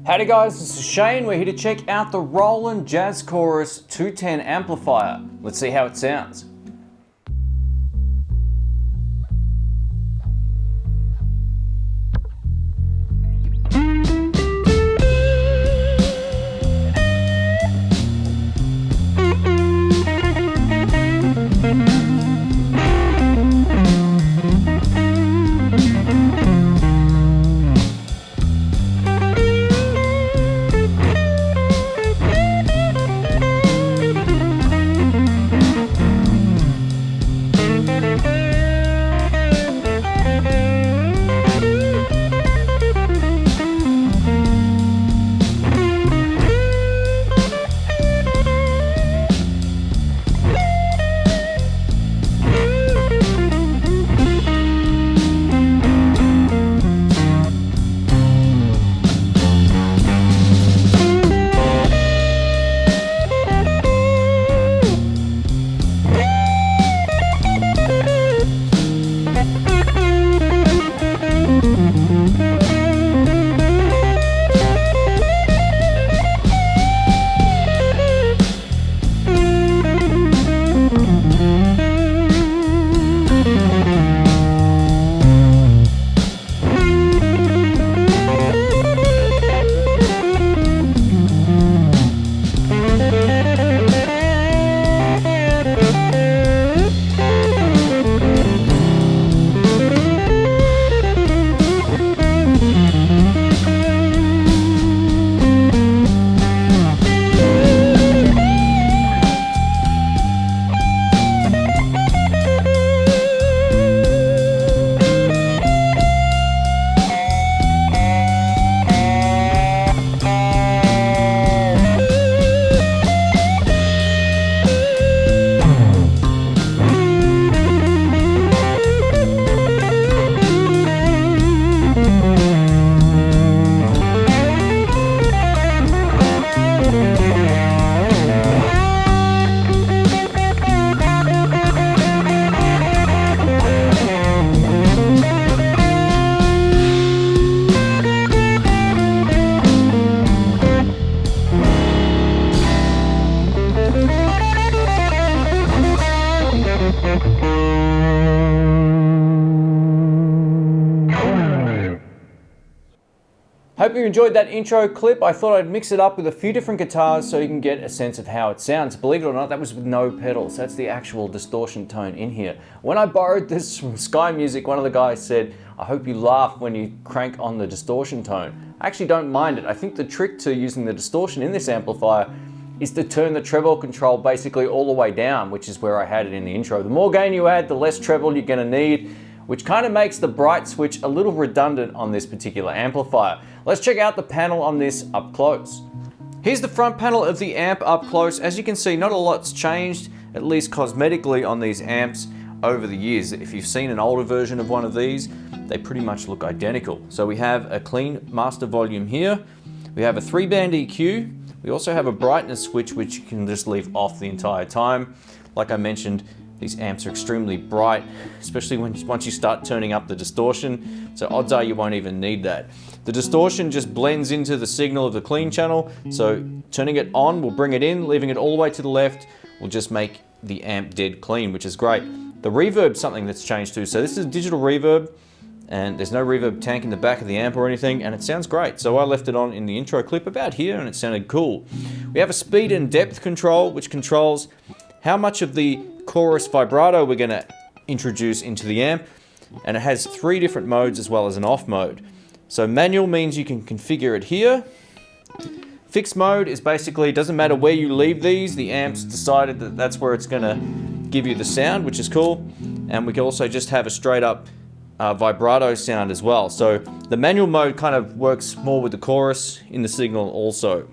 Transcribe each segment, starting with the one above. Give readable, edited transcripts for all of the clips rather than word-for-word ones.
Howdy guys, this is Shane. We're here to check out the Roland Jazz Chorus 210 amplifier. Let's see how it sounds. Hope you enjoyed that intro clip. I thought I'd mix it up with a few different guitars so you can get a sense of how it sounds. Believe it or not, that was with no pedals. That's the actual distortion tone in here. When I borrowed this from Sky Music, one of the guys said, I hope you laugh when you crank on the distortion tone. I actually don't mind it. I think the trick to using the distortion in this amplifier is to turn the treble control basically all the way down, which is where I had it in the intro. The more gain you add, the less treble you're gonna need, which kind of makes the bright switch a little redundant on this particular amplifier. Let's check out the panel on this up close. Here's the front panel of the amp up close. As you can see, not a lot's changed, at least cosmetically, on these amps over the years. If you've seen an older version of one of these, they pretty much look identical. So we have a clean master volume here. We have a 3-band EQ. We also have a brightness switch, which you can just leave off the entire time. Like I mentioned, these amps are extremely bright, especially once you start turning up the distortion. So odds are you won't even need that. The distortion just blends into the signal of the clean channel. So turning it on will bring it in, leaving it all the way to the left will just make the amp dead clean, which is great. The reverb's something that's changed too. So this is digital reverb, and there's no reverb tank in the back of the amp or anything, and it sounds great. So I left it on in the intro clip about here, and it sounded cool. We have a speed and depth control, which controls how much of the chorus vibrato we're gonna introduce into the amp, and it has 3 different modes as well as an off mode. So manual means you can configure it here. Fixed mode is basically, it doesn't matter where you leave these, the amp's decided that that's where it's gonna give you the sound, which is cool. And we can also just have a straight up vibrato sound as well. So the manual mode kind of works more with the chorus in the signal also.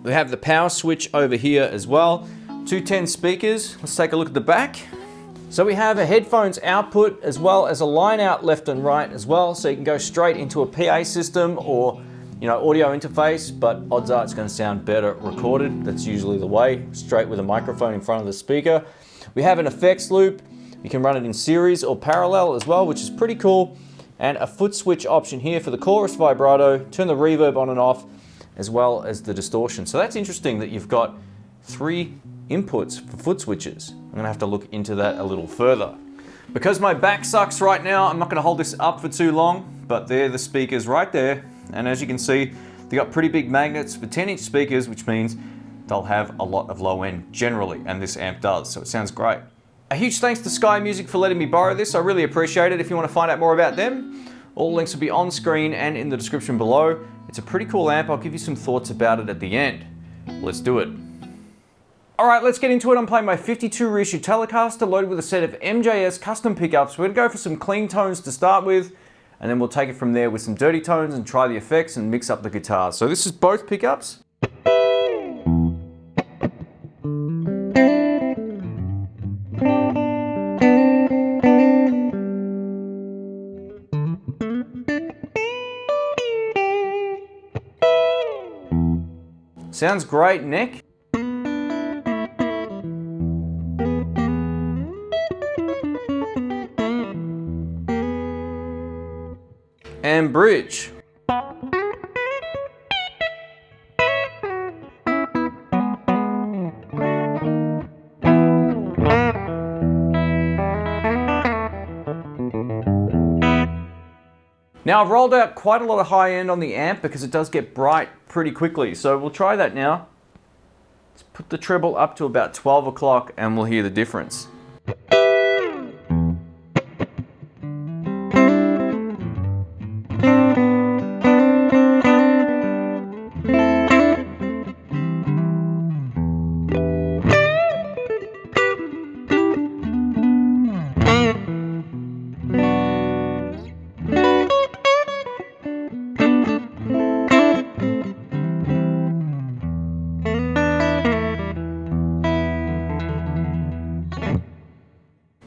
We have the power switch over here as well. 210 speakers. Let's take a look at the back. So we have a headphones output as well as a line out left and right as well. So you can go straight into a PA system or audio interface, but odds are it's going to sound better recorded. That's usually the way, straight with a microphone in front of the speaker. We have an effects loop. You can run it in series or parallel as well, which is pretty cool. And a foot switch option here for the chorus vibrato. Turn the reverb on and off. as well as the distortion. So that's interesting that you've got 3 inputs for foot switches. I'm gonna have to look into that a little further. Because my back sucks right now, I'm not gonna hold this up for too long, but they're the speakers right there. And as you can see, they got pretty big magnets for 10-inch speakers, which means they'll have a lot of low end generally, and this amp does, so it sounds great. A huge thanks to Sky Music for letting me borrow this. I really appreciate it. If you want to find out more about them, all links will be on screen and in the description below. It's a pretty cool amp. I'll give you some thoughts about it at the end. Let's do it. All right, let's get into it. I'm playing my 52 reissue Telecaster loaded with a set of MJS custom pickups. We're gonna go for some clean tones to start with, and then we'll take it from there with some dirty tones and try the effects and mix up the guitars. So this is both pickups. Sounds great, neck. And bridge. Now I've rolled out quite a lot of high end on the amp because it does get bright pretty quickly. So we'll try that now. Let's put the treble up to about 12 o'clock and we'll hear the difference.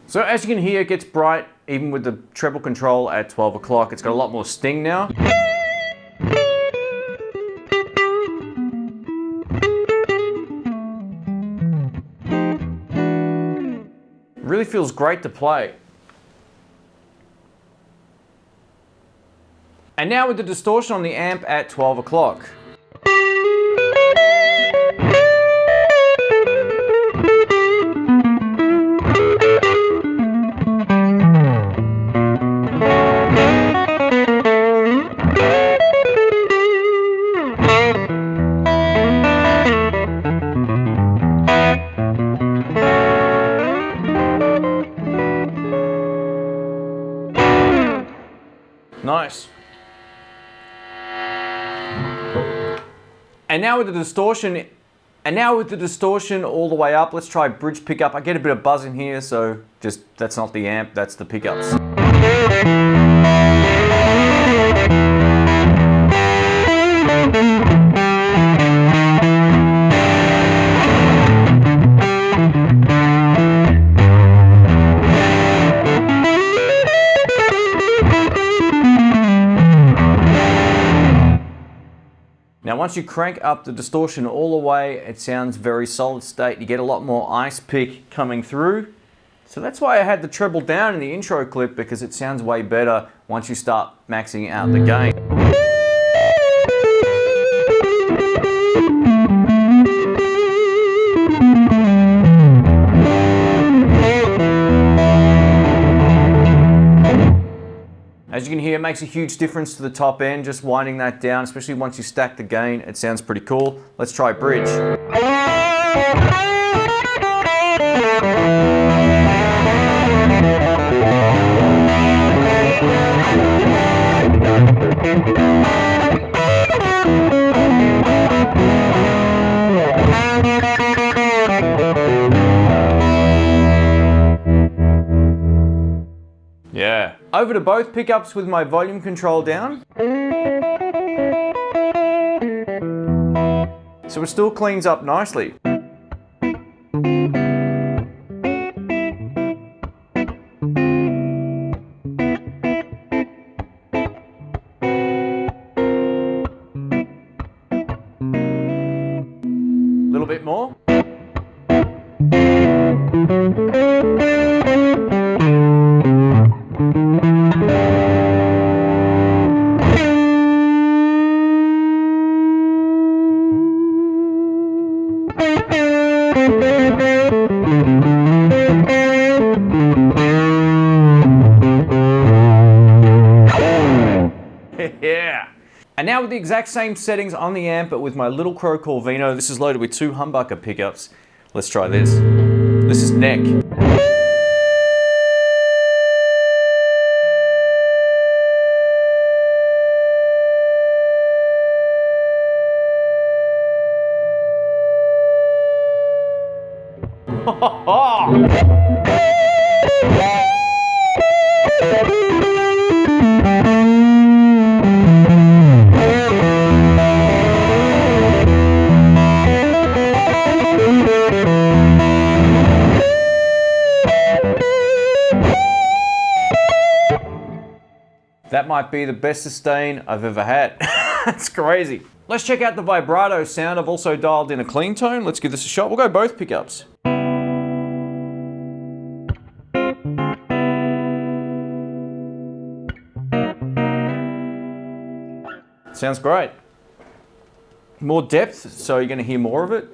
So as you can hear, it gets bright even with the treble control at 12 o'clock. It's got a lot more sting now. Really feels great to play. And now with the distortion on the amp at 12 o'clock. Nice. And now with the distortion all the way up, let's try bridge pickup. I get a bit of buzz in here, so just that's not the amp, that's the pickups. Now once you crank up the distortion all the way, it sounds very solid state. You get a lot more ice pick coming through. So that's why I had the treble down in the intro clip, because it sounds way better once you start maxing out the gain. As you can hear, it makes a huge difference to the top end, just winding that down, especially once you stack the gain. It sounds pretty cool. Let's try bridge. Yeah. Over to both pickups with my volume control down. So it still cleans up nicely. A little bit more. Yeah. And now with the exact same settings on the amp, but with my little Crow Corvino, this is loaded with 2 humbucker pickups. Let's try this. This is neck. That might be the best sustain I've ever had. That's crazy. Let's check out the vibrato sound. I've also dialed in a clean tone. Let's give this a shot. We'll go both pickups. Sounds great. More depth, so you're going to hear more of it.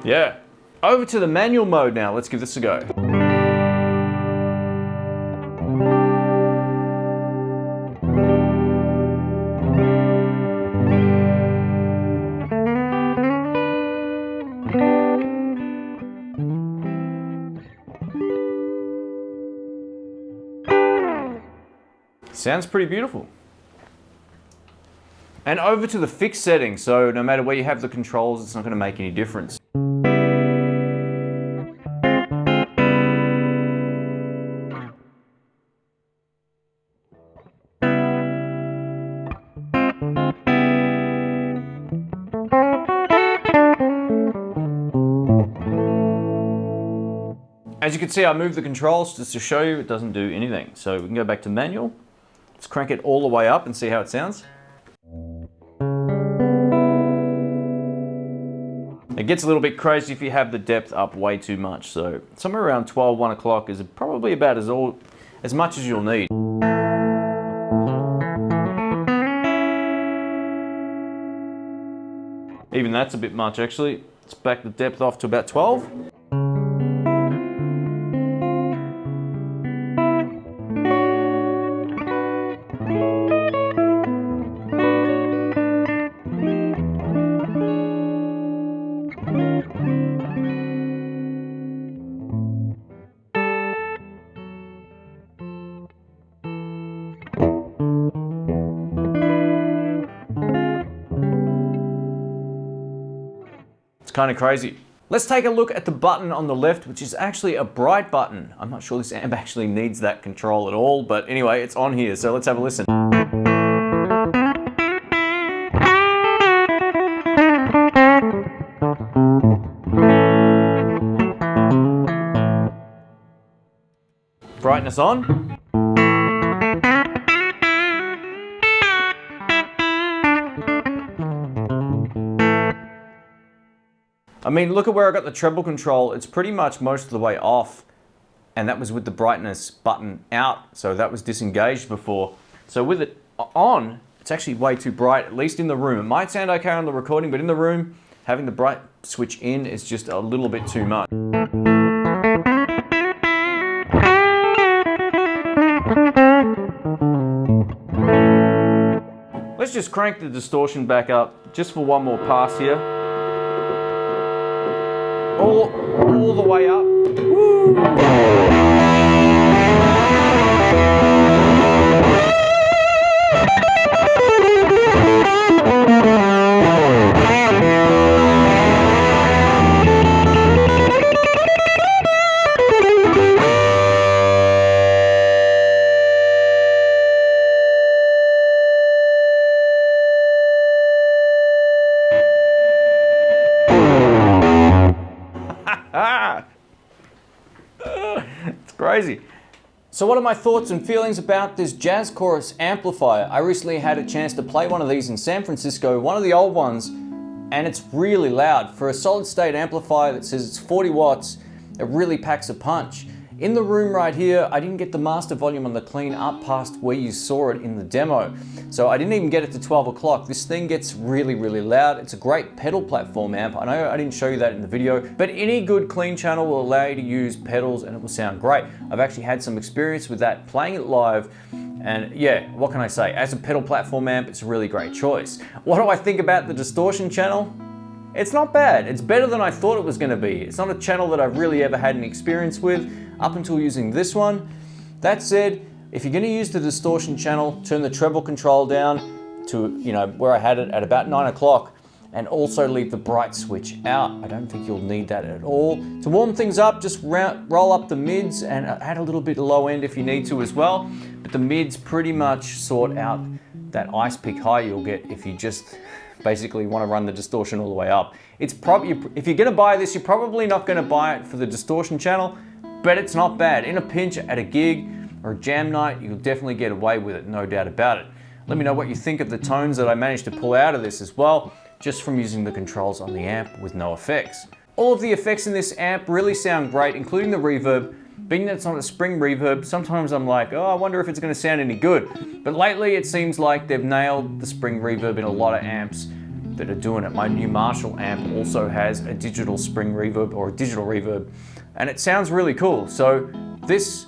Yeah. Over to the manual mode now. Let's give this a go. Sounds pretty beautiful. And over to the fixed settings, so no matter where you have the controls, it's not going to make any difference. As you can see, I moved the controls just to show you it doesn't do anything. So we can go back to manual. Let's crank it all the way up and see how it sounds. It gets a little bit crazy if you have the depth up way too much. So somewhere around 12, 1 o'clock is probably about as much as you'll need. Even that's a bit much actually. Let's back the depth off to about 12. It's kind of crazy. Let's take a look at the button on the left, which is actually a bright button. I'm not sure this amp actually needs that control at all, but anyway, it's on here, so let's have a listen. Brightness on. I mean, look at where I got the treble control. It's pretty much most of the way off, and that was with the brightness button out, so that was disengaged before. So with it on, it's actually way too bright, at least in the room. It might sound okay on the recording, but in the room, having the bright switch in is just a little bit too much. Let's just crank the distortion back up just for one more pass here. All the way up. Woo! It's crazy. So what are my thoughts and feelings about this Jazz Chorus amplifier? I recently had a chance to play one of these in San Francisco, one of the old ones, and it's really loud. For a solid state amplifier that says it's 40 watts, it really packs a punch. In the room right here, I didn't get the master volume on the clean up past where you saw it in the demo. So I didn't even get it to 12 o'clock. This thing gets really, really loud. It's a great pedal platform amp. I know I didn't show you that in the video, but any good clean channel will allow you to use pedals and it will sound great. I've actually had some experience with that playing it live. And yeah, what can I say? As a pedal platform amp, it's a really great choice. What do I think about the Distortion Channel? It's not bad. It's better than I thought it was going to be. It's not a channel that I've really ever had an experience with up until using this one. That said, if you're going to use the Distortion Channel, turn the treble control down to, you know, where I had it at about 9 o'clock, and also leave the bright switch out. I don't think you'll need that at all. To warm things up, just roll up the mids and add a little bit of low end if you need to as well. But the mids pretty much sort out that ice pick high you'll get if you just basically want to run the distortion all the way up. It's probably, if you're going to buy this, you're probably not going to buy it for the Distortion Channel, but it's not bad. In a pinch at a gig or a jam night, you'll definitely get away with it, no doubt about it. Let me know what you think of the tones that I managed to pull out of this as well, just from using the controls on the amp with no effects. All of the effects in this amp really sound great, including the reverb. Being that it's not a spring reverb, sometimes I'm like, oh, I wonder if it's going to sound any good. But lately it seems like they've nailed the spring reverb in a lot of amps that are doing it. My new Marshall amp also has a digital spring reverb or a digital reverb, and it sounds really cool. So this,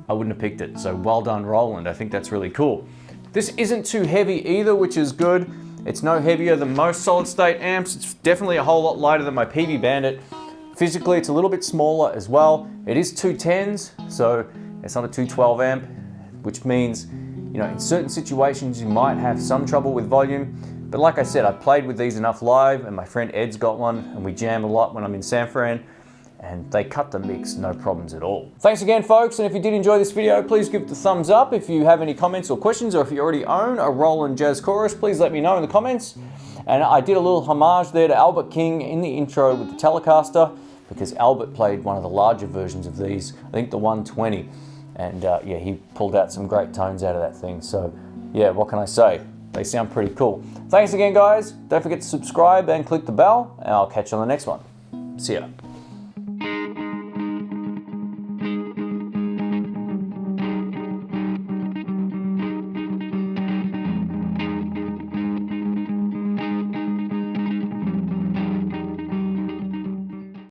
I wouldn't have picked it. So well done, Roland. I think that's really cool. This isn't too heavy either, which is good. It's no heavier than most solid state amps. It's definitely a whole lot lighter than my PV Bandit. Physically, it's a little bit smaller as well. It is 210s, so it's not a 212 amp, which means, you know, in certain situations you might have some trouble with volume. But like I said, I've played with these enough live, and my friend Ed's got one, and we jam a lot when I'm in San Fran, and they cut the mix, no problems at all. Thanks again, folks, and if you did enjoy this video, please give it a thumbs up. If you have any comments or questions, or if you already own a Roland Jazz Chorus, please let me know in the comments. And I did a little homage there to Albert King in the intro with the Telecaster, because Albert played one of the larger versions of these, I think the 120, and yeah, he pulled out some great tones out of that thing. So yeah, what can I say? They sound pretty cool. Thanks again, guys. Don't forget to subscribe and click the bell, and I'll catch you on the next one. See ya.